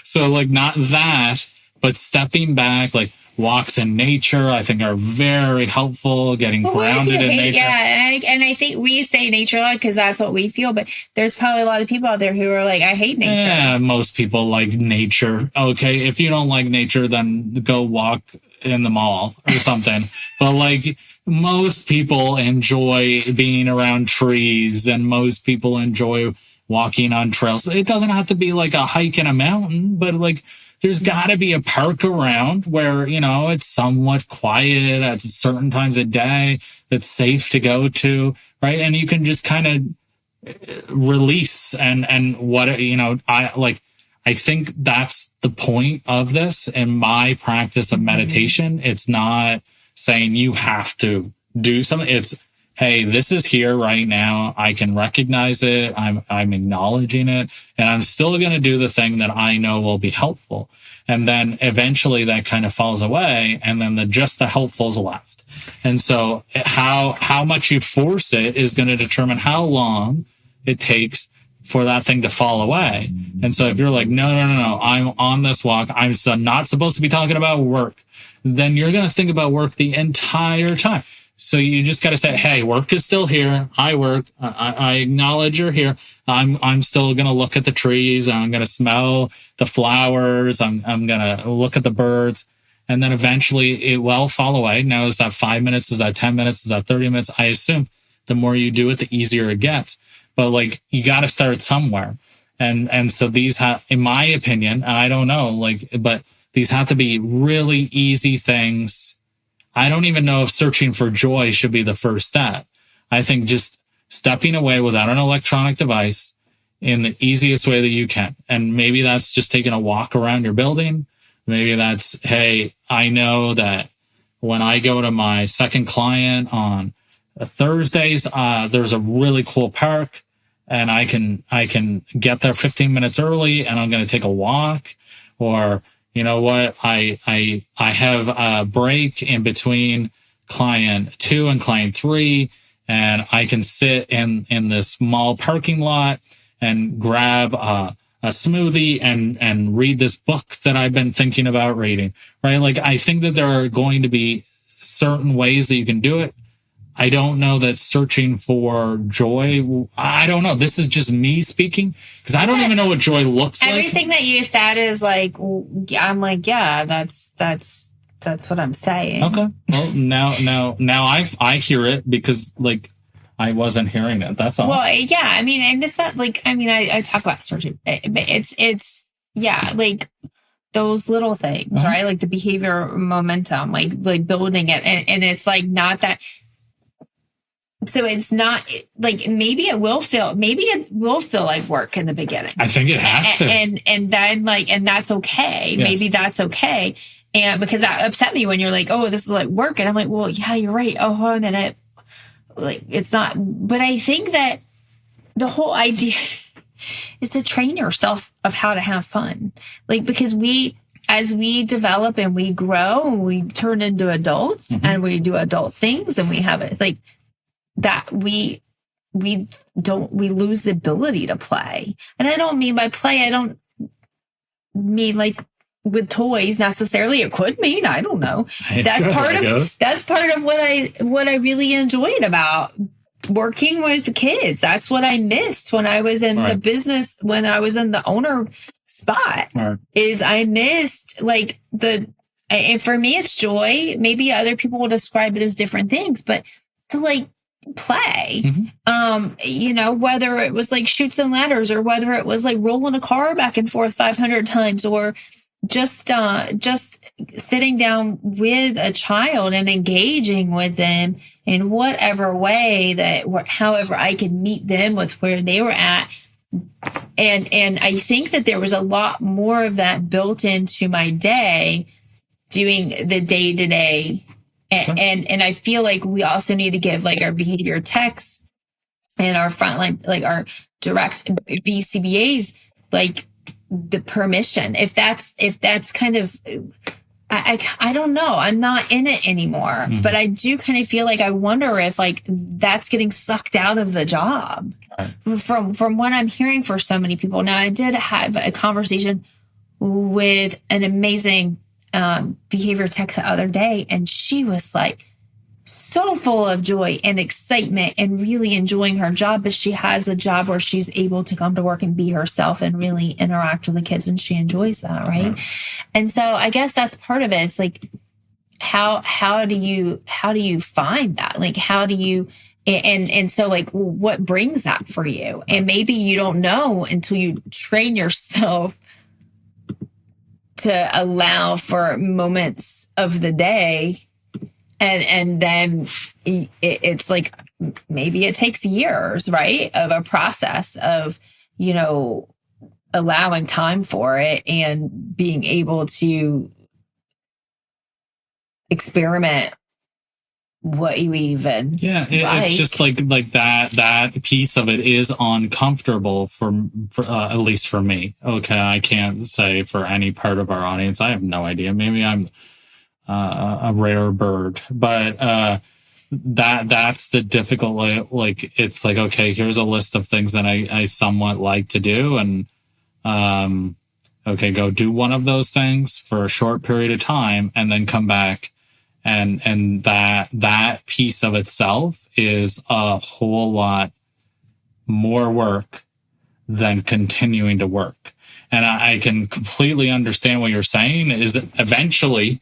so like not that, but stepping back, like walks in nature, I think are very helpful, getting grounded in nature. Yeah, and I think we say nature a lot because that's what we feel, but there's probably a lot of people out there who are like, I hate nature. Yeah, most people like nature. Okay, if you don't like nature, then go walk in the mall or something. But like most people enjoy being around trees and most people enjoy walking on trails. It doesn't have to be like a hike in a mountain, but like there's got to be a park around where, it's somewhat quiet at certain times of day that's safe to go to, right? And you can just kind of release and what, I think that's the point of this in my practice of meditation. It's not saying you have to do something. It's, hey, this is here right now. I can recognize it. I'm acknowledging it, and I'm still going to do the thing that I know will be helpful. And then eventually that kind of falls away, and then just the helpful's left. And so how much you force it is going to determine how long it takes for that thing to fall away. And so if you're like, no, I'm on this walk, I'm not supposed to be talking about work, then you're going to think about work the entire time. So you just got to say, hey, work is still here. I work. I acknowledge you're here. I'm still going to look at the trees. I'm going to smell the flowers. I'm going to look at the birds. And then eventually it will fall away. Now, is that 5 minutes? Is that 10 minutes? Is that 30 minutes? I assume the more you do it, the easier it gets. But like, you got to start somewhere. And so these in my opinion, I don't know, but these have to be really easy things. I don't even know if searching for joy should be the first step. I think just stepping away without an electronic device in the easiest way that you can. And maybe that's just taking a walk around your building. Maybe that's, hey, I know that when I go to my second client on Thursdays, there's a really cool park and I can get there 15 minutes early and I'm going to take a walk. Or, you know what? I have a break in between client 2 and client 3, and I can sit in this small parking lot and grab a smoothie and read this book that I've been thinking about reading, right? Like, I think that there are going to be certain ways that you can do it. I don't know that searching for joy, I don't know. This is just me speaking because I don't even know what joy looks like. Everything that you said is like, I'm like, yeah, that's what I'm saying. Okay. Well, now I hear it because like I wasn't hearing it. That's all. Well, yeah. I mean, and it's not like, I mean, I talk about searching, but it's yeah, like those little things, right? Like the behavior momentum, like building it. And it's like not that. So it's not like, maybe it will feel like work in the beginning. I think it has to. And then like, and that's okay. Yes. Maybe that's okay. And because that upset me when you're like, oh, this is like work. And I'm like, well, yeah, you're right. Oh, hold on a minute. Like, it's not, but I think that the whole idea is to train yourself of how to have fun. Like, because as we develop and we grow and we turn into adults and we do adult things and we have it like that, we lose the ability to play. And I don't mean by play, I don't mean like with toys necessarily. It could mean, I don't know. That's part of what I really enjoyed about working with the kids. That's what I missed when I was in the business, when I was in the owner spot, is I missed like and for me it's joy. Maybe other people will describe it as different things, but to like play, whether it was like chutes and ladders or whether it was like rolling a car back and forth 500 times or just sitting down with a child and engaging with them in whatever way however I could meet them with where they were at. And I think that there was a lot more of that built into my day, doing the day to day. And I feel like we also need to give like our behavior techs and our frontline, like our direct BCBAs, like the permission. If that's kind of, I don't know. I'm not in it anymore, but I do kind of feel like I wonder if like that's getting sucked out of the job from what I'm hearing for so many people. Now, I did have a conversation with an amazing behavior tech the other day, and she was like so full of joy and excitement and really enjoying her job, but she has a job where she's able to come to work and be herself and really interact with the kids, and she enjoys that, right? And so I guess that's part of it. It's like how do you find that? Like how do you and so like what brings that for you? And maybe you don't know until you train yourself to allow for moments of the day. And then it's like, maybe it takes years, right? Of a process of, allowing time for it and being able to experiment what you even it's just like that piece of it is uncomfortable for at least for me. Okay, I can't say for any part of our audience. I have no idea. Maybe I'm a rare bird, but that's the difficult, like it's like, okay, here's a list of things that I somewhat like to do, and okay, go do one of those things for a short period of time and then come back, and that piece of itself is a whole lot more work than continuing to work. And I can completely understand what you're saying is eventually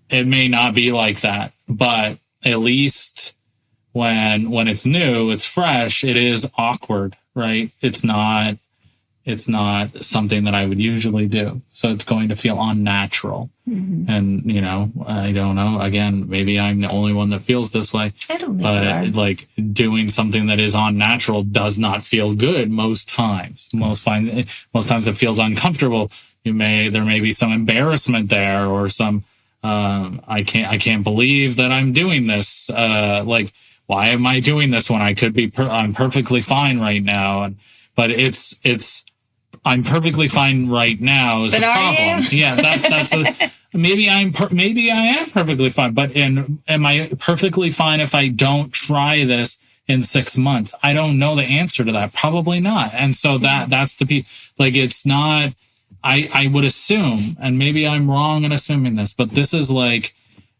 it may not be like that, but at least when it's new, it's fresh, it is awkward, right? It's not something that I would usually do. So it's going to feel unnatural. And, I don't know. Again, maybe I'm the only one that feels this way. I don't think you are. Like doing something that is unnatural does not feel good most times. Most times it feels uncomfortable. There may be some embarrassment there or some, I can't believe that I'm doing this. Like, why am I doing this when I could be, I'm perfectly fine right now. But I'm perfectly fine right now is a problem. Yeah, that's maybe I am perfectly fine. But am I perfectly fine if I don't try this in 6 months? I don't know the answer to that. Probably not. And so that's the piece. Like, it's not. I would assume, and maybe I'm wrong in assuming this, but this is like,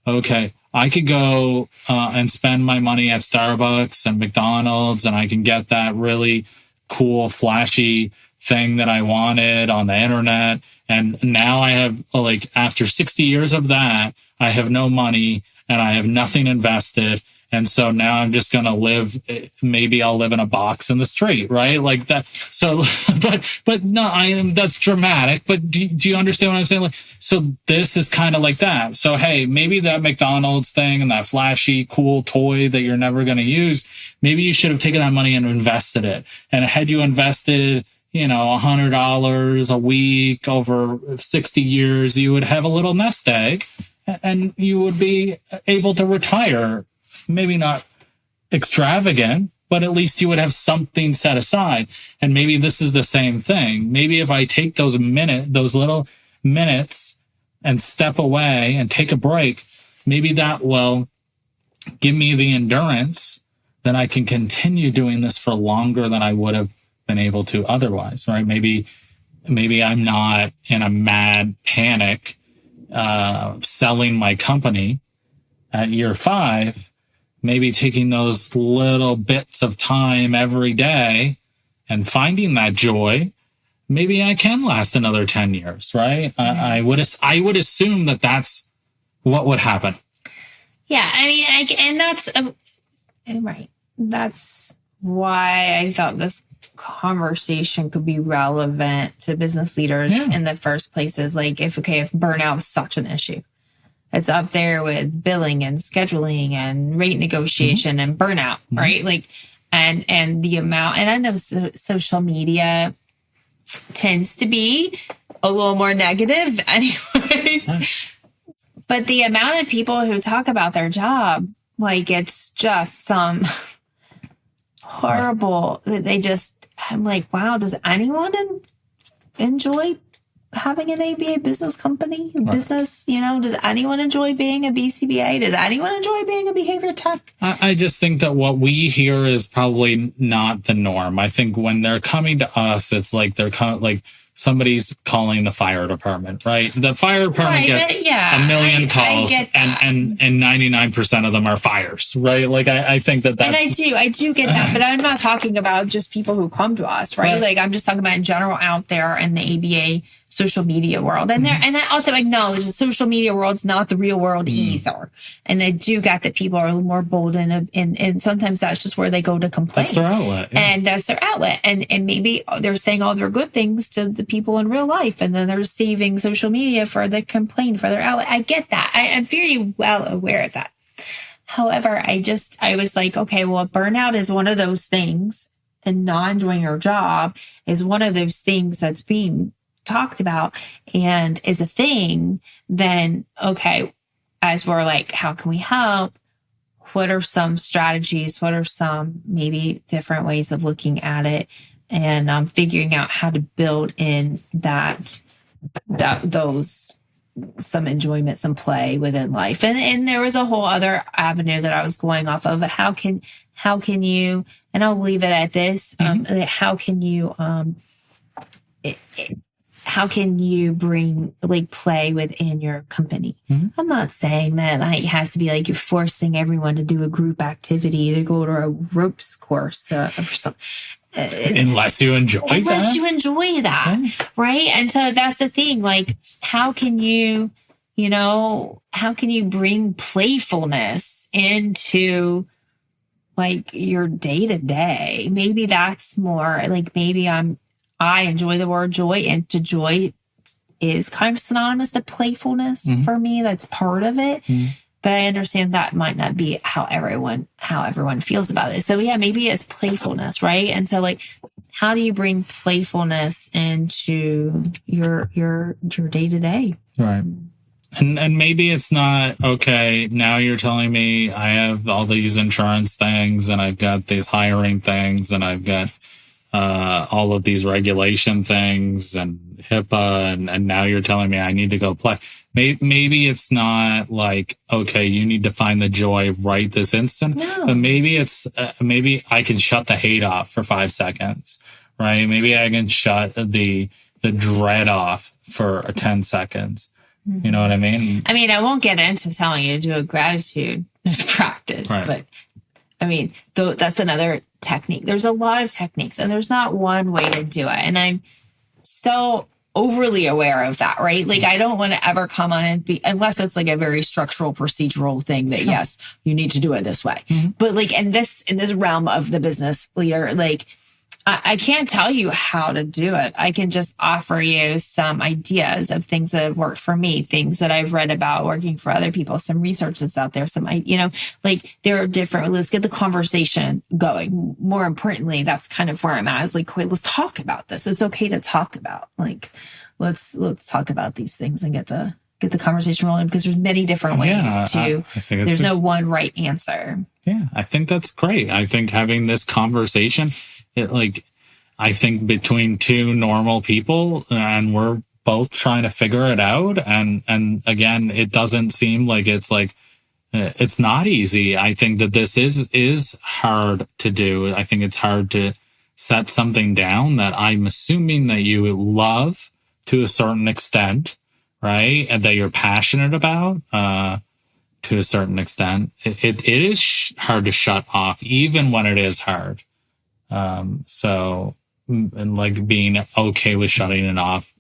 okay, I could go and spend my money at Starbucks and McDonald's, and I can get that really cool, flashy thing that I wanted on the internet. And now I have, like, after 60 years of that, I have no money and I have nothing invested. And so now I'm just going to live, maybe I'll live in a box in the street, right? Like that. So, but no, that's dramatic, but do you understand what I'm saying? Like, so this is kind of like that. So, hey, maybe that McDonald's thing and that flashy, cool toy that you're never going to use, maybe you should have taken that money and invested it. And had you invested, $100 a week over 60 years, you would have a little nest egg and you would be able to retire. Maybe not extravagant, but at least you would have something set aside. And maybe this is the same thing. Maybe if I take those little minutes and step away and take a break, maybe that will give me the endurance that I can continue doing this for longer than I would have been able to otherwise, right? Maybe I'm not in a mad panic selling my company at year 5. Maybe taking those little bits of time every day and finding that joy, maybe I can last another 10 years, right? I would assume that that's what would happen. Yeah, I mean, and that's right. That's why I thought this conversation could be relevant to business leaders in the first place. Is like, if burnout is such an issue. It's up there with billing and scheduling and rate negotiation and burnout, right? Like, and the amount, and I know social media tends to be a little more negative anyways, but the amount of people who talk about their job, like it's just some horrible, I'm like, wow, does anyone enjoy having an ABA business company, business, does anyone enjoy being a BCBA? Does anyone enjoy being a behavior tech? I just think that what we hear is probably not the norm. I think when they're coming to us, it's like like somebody's calling the fire department, right? The fire department gets a million calls and 99% of them are fires, right? Like I think that's... And I do get that, but I'm not talking about just people who come to us, right? Like I'm just talking about in general out there in the ABA social media world. And and I also acknowledge the social media world's not the real world either. And I do get that people are a little more bold and sometimes that's just where they go to complain. That's their outlet. Yeah. And that's their outlet. And maybe they're saying all their good things to the people in real life. And then they're saving social media for the complaint for their outlet. I get that. I'm very well aware of that. However, I was like, okay, well, burnout is one of those things and not enjoying your job is one of those things that's being talked about and is a thing. Then, okay, as we're like, how can we help? What are some strategies? What are some maybe different ways of looking at it? And figuring out how to build in those some enjoyment, some play within life. And there was a whole other avenue that I was going off of. How can you, and I'll leave it at this. How can you bring like play within your company? I'm not saying that it has to be like you're forcing everyone to do a group activity, to go to a ropes course or something. Unless you enjoy that, right? And so that's the thing. Like, how can you bring playfulness into like your day to day? Maybe that's more like I enjoy the word joy, and to joy is kind of synonymous to playfulness for me. That's part of it. But I understand that might not be how everyone feels about it. So yeah, maybe it's playfulness, right? And so like, how do you bring playfulness into your day to day? Right. And maybe it's not, okay, now you're telling me I have all these insurance things and I've got these hiring things and I've got all of these regulation things and HIPAA, and now you're telling me I need to go play. Maybe it's not like, okay, you need to find the joy right this instant. No. But maybe it's maybe I can shut the hate off for 5 seconds, right? Maybe I can shut the dread off for 10 seconds. You know what I mean? I mean, I won't get into telling you to do a gratitude practice, right. But I mean, that's another technique. There's a lot of techniques, and there's not one way to do it. And I'm so overly aware of that, right? Like I don't want to ever come on and be, unless it's like a very structural procedural thing that yes, you need to do it this way. But like in this realm of the business leader, like I can't tell you how to do it. I can just offer you some ideas of things that have worked for me, things that I've read about working for other people, some research that's out there, like there are different, let's get the conversation going. More importantly, that's kind of where I'm at. Is like, wait, let's talk about this. It's okay to talk about, like, let's talk about these things and get the conversation rolling, because there's many different ways I think there's no one right answer. Yeah, I think that's great. I think having this conversation, I think between two normal people, and we're both trying to figure it out. And again, it doesn't seem like it's not easy. I think that this is hard to do. I think it's hard to set something down that I'm assuming that you love to a certain extent, right? And that you're passionate about, to a certain extent. It is hard to shut off, even when it is hard. And like being okay with shutting it off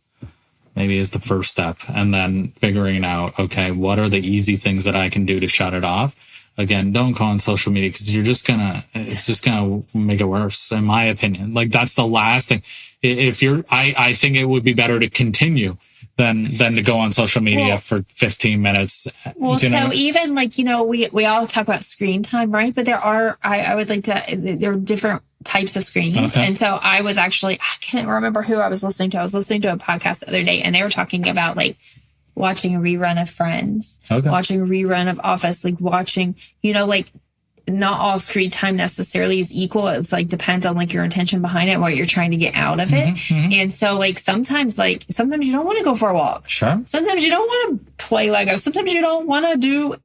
maybe is the first step, and then figuring out, okay, what are the easy things that I can do to shut it off? Again, don't go on social media, because it's just gonna make it worse, in my opinion. Like that's the last thing. I think it would be better to continue than to go on social media for 15 minutes. Well, so even like, we all talk about screen time, right? But there are different types of screens. Okay. And so I can't remember who I was listening to. I was listening to a podcast the other day, and they were talking about like watching a rerun of Friends, watching a rerun of Office, like watching, like not all screen time necessarily is equal. It's like depends on like your intention behind it, what you're trying to get out of it. And so like sometimes you don't want to go for a walk. Sure. Sometimes you don't want to play Lego. Sometimes you don't want to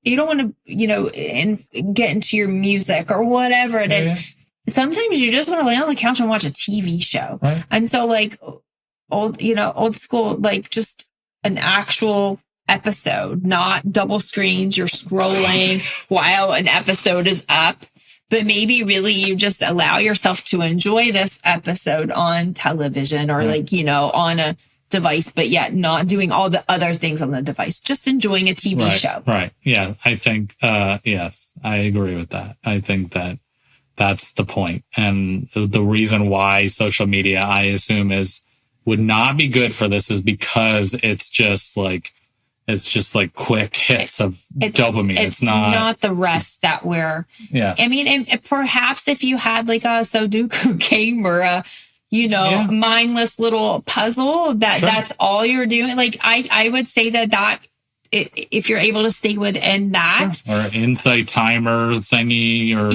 get into your music or whatever it is. Sometimes you just want to lay on the couch and watch a TV show. Right. And so like old school, like just an actual episode, not double screens. You're scrolling while an episode is up, but maybe really you just allow yourself to enjoy this episode on television or on a device, but yet not doing all the other things on the device, just enjoying a TV show. Right. Yeah. I think, yes, I agree with that. I think that's the point. And the reason why social media, I assume, would not be good for this is because it's just like quick hits of dopamine. It's not the rest that we're, I mean, and perhaps if you had like a Sudoku game or a, mindless little puzzle that's all you're doing. Like I would say that if you're able to stay within that, or an insight timer thingy, or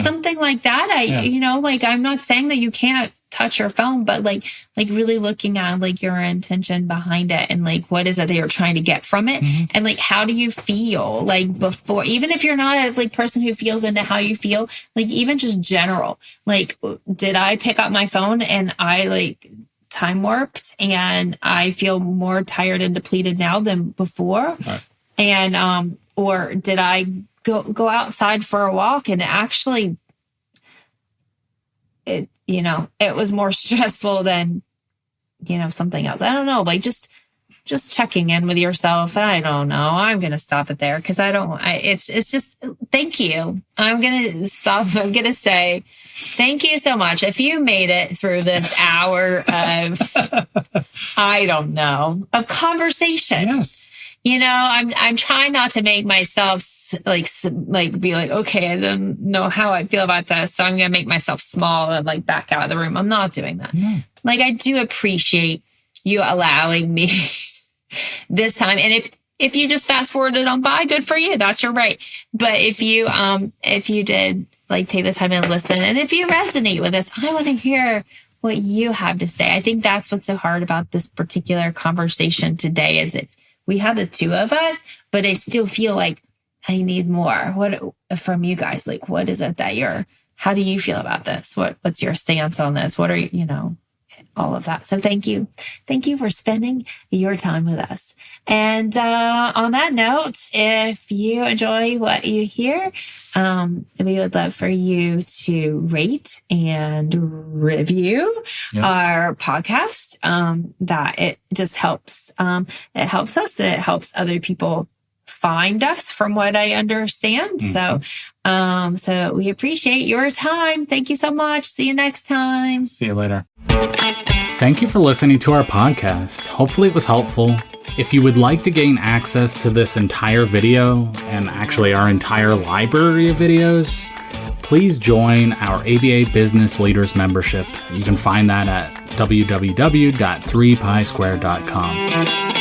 something like that. I'm not saying that you can't touch your phone, but like really looking at like your intention behind it, and like what is it that you're trying to get from it, and like how do you feel like before, even if you're not a like person who feels into how you feel, like even just general, like did I pick up my phone and I like time warped and I feel more tired and depleted now than before, and or did I go outside for a walk and actually it was more stressful than, something else. I don't know, like just checking in with yourself. I don't know. I'm going to stop it there because it's just, thank you. I'm going to stop. I'm going to say, thank you so much. If you made it through this hour of, I don't know, of conversation. Yes. I'm trying not to make myself be like, okay, I don't know how I feel about this, so I'm going to make myself small and like back out of the room. I'm not doing that. Like, I do appreciate you allowing me this time. And if you just fast forwarded on by, good for you. That's your right. But if you did like take the time and listen, and if you resonate with this, I want to hear what you have to say. I think that's what's so hard about this particular conversation today, is that we have the two of us, but I still feel like I need more. What from you guys? Like, what is it that how do you feel about this? What's your stance on this? What are all of that. So thank you. Thank you for spending your time with us. And on that note, if you enjoy what you hear, we would love for you to rate and review our podcast. That it just helps. It helps us. It helps other people find us, from what I understand. Mm-hmm. So we appreciate your time. Thank you so much. See you next time. See you later. Thank you for listening to our podcast. Hopefully it was helpful. If you would like to gain access to this entire video, and actually our entire library of videos, please join our ABA Business Leaders membership. You can find that at www.3pisquare.com.